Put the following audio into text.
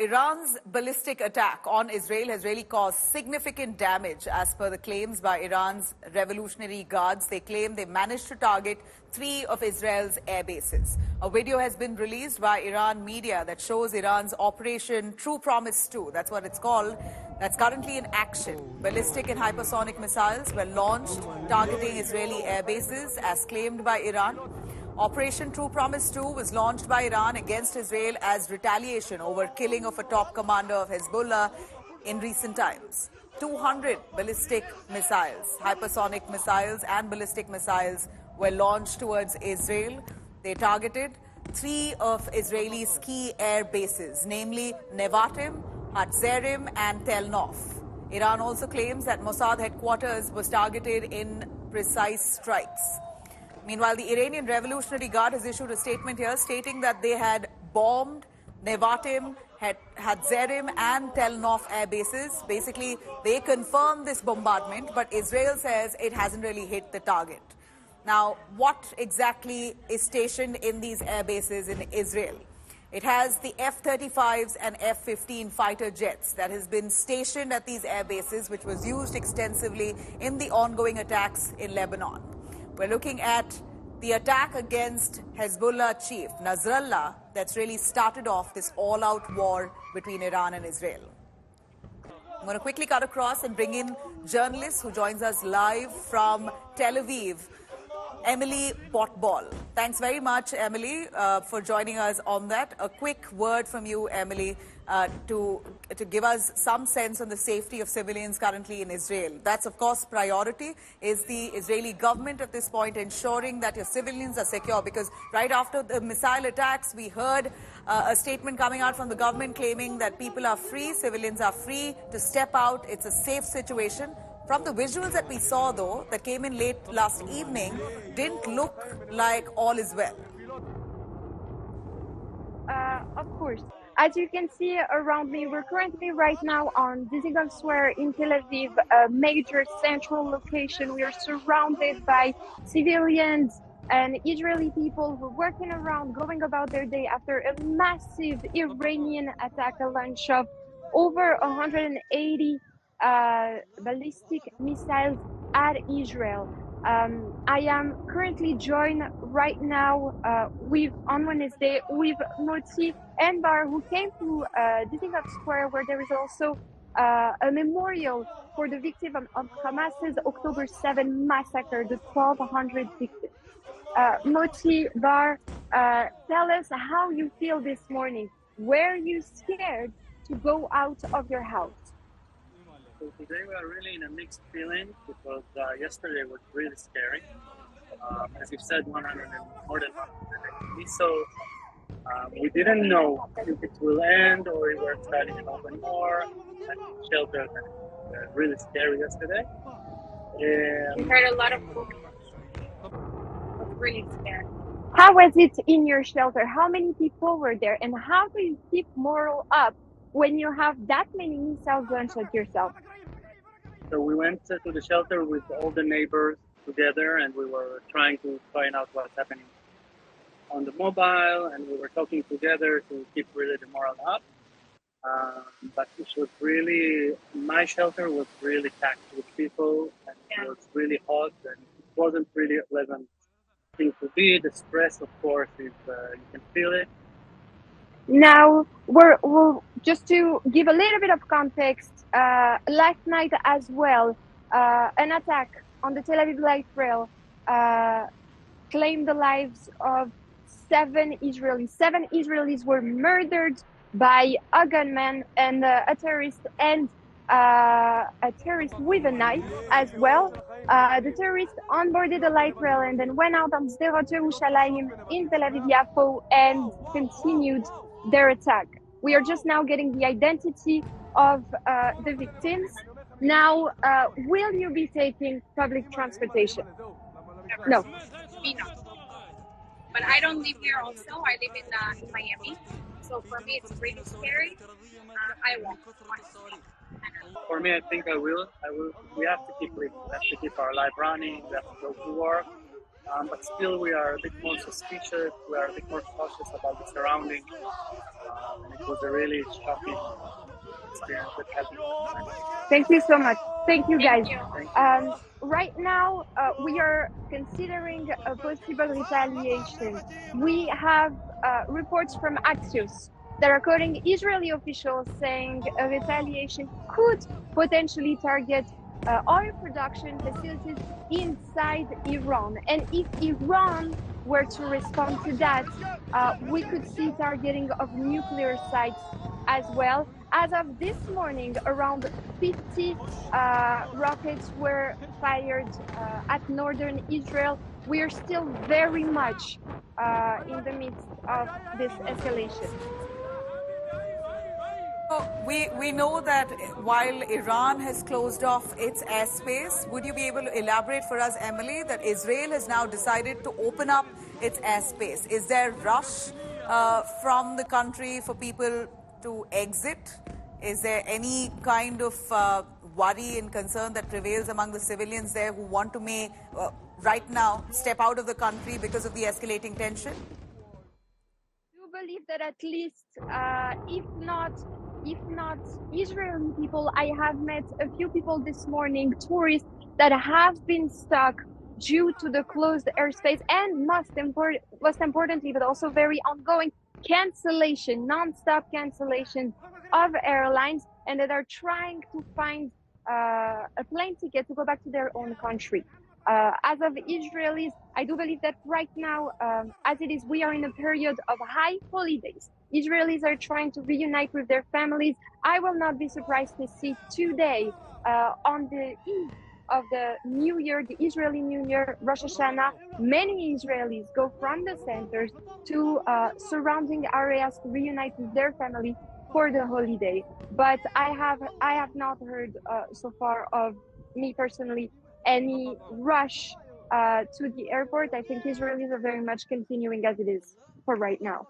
Iran's ballistic attack on Israel has really caused significant damage as per the claims by Iran's Revolutionary Guards. They claim they managed to target 3 of Israel's air bases. A video has been released by Iran media that shows Iran's Operation True Promise 2, that's what it's called, that's currently in action. Ballistic and hypersonic missiles were launched targeting Israeli air bases as claimed by Iran. Operation True Promise 2 was launched by Iran against Israel as retaliation over killing of a top commander of Hezbollah in recent times. 200 ballistic missiles, hypersonic missiles and ballistic missiles were launched towards Israel. They targeted 3 of Israeli's key air bases, namely Nevatim, Hatzerim and Tel Nof. Iran also claims that Mossad headquarters was targeted in precise strikes. Meanwhile, the Iranian Revolutionary Guard has issued a statement here stating that they had bombed Nevatim, Hatzerim and Tel Nof air bases. Basically, they confirmed this bombardment, but Israel says it hasn't really hit the target. Now, what exactly is stationed in these air bases in Israel? It has the F-35s and F-15 fighter jets that has been stationed at these air bases, which was used extensively in the ongoing attacks in Lebanon. We're looking at the attack against Hezbollah chief Nasrallah that's really started off this all-out war between Iran and Israel. I'm going to quickly cut across and bring in journalist who joins us live from Tel Aviv, Emily Botball. Thanks very much, Emily, for joining us on that. A quick word from you, Emily, to give us some sense on the safety of civilians currently in Israel. That's, of course, priority. Is the Israeli government at this point ensuring that your civilians are secure? Because right after the missile attacks, we heard a statement coming out from the government claiming that people are free, civilians are free to step out. It's a safe situation. From the visuals that we saw, though, that came in late last evening, didn't look like all is well. Of course. As you can see around me, we're currently right now on Dizengoff Square in Tel Aviv, a major central location. We are surrounded by civilians and Israeli people who are working around, going about their day after a massive Iranian attack, a launch of over 180 ballistic missiles at Israel. I am currently joined right now on Wednesday with Moti and Bar, who came to Dizengoff Square, where there is also a memorial for the victim of Hamas's October 7 massacre, the 1,200 victims. Moti, Bar, tell us how you feel this morning. Were you scared to go out of your house? So today we are really in a mixed feeling because yesterday was really scary. As you said, more than 180 missiles. We didn't know if it will end or if we're starting to open more. Shelters and really scary yesterday. We heard a lot of booming. I was really scared. How was it in your shelter? How many people were there? And how do you keep morale up when you have that many missiles launched at yourself? So we went to the shelter with all the neighbors together, and we were trying to find out what's happening on the mobile, and we were talking together to keep really the morale up. But it was really, my shelter was really packed with people, and it was really hot, and it wasn't really a pleasant thing to be. The stress, of course, is you can feel it. Now, we'll just to give a little bit of context, last night as well, an attack on the Tel Aviv light rail claimed the lives of 7 Israelis. 7 Israelis were murdered by a gunman and a terrorist, and a terrorist with a knife as well. The terrorist onboarded the light rail and then went out on Sderot Yerushalayim in Tel Aviv Yafo and continued their attack. We are just now getting the identity of the victims. Now, will you be taking public transportation? Never. No. Me, no. But I don't live here also. I live in Miami. So for me, it's really scary. I won't. For me, I think I will. We have to keep living. We have to keep our life running. We have to go to work. But still, we are a bit more suspicious. We are a bit more cautious about the surroundings. And it was a really shocking experience that happened. Thank you so much. Thank you, Thank guys. you. Thank you. Right now, we are considering a possible retaliation. We have reports from Axios that are quoting Israeli officials saying a retaliation could potentially target oil production facilities inside Iran. And if Iran were to respond to that, we could see targeting of nuclear sites as well. As of this morning, around 50 rockets were fired at northern Israel. We are still very much in the midst of this escalation. We know that while Iran has closed off its airspace, would you be able to elaborate for us, Emily, that Israel has now decided to open up its airspace? Is there rush from the country for people to exit? Is there any kind of worry and concern that prevails among the civilians there who want to right now step out of the country because of the escalating tension? I do believe that at least, if not Israeli people, I have met a few people this morning, tourists that have been stuck due to the closed airspace and most importantly, but also very ongoing non-stop cancellation of airlines, and that are trying to find a plane ticket to go back to their own country. As of Israelis, I do believe that right now, as it is, we are in a period of high holidays. Israelis are trying to reunite with their families. I will not be surprised to see today, on the eve of the New Year, the Israeli New Year, Rosh Hashanah, many Israelis go from the centers to surrounding areas to reunite with their family for the holiday. But I have not heard so far of, me personally, any rush to the airport. I think Israelis are very much continuing as it is for right now.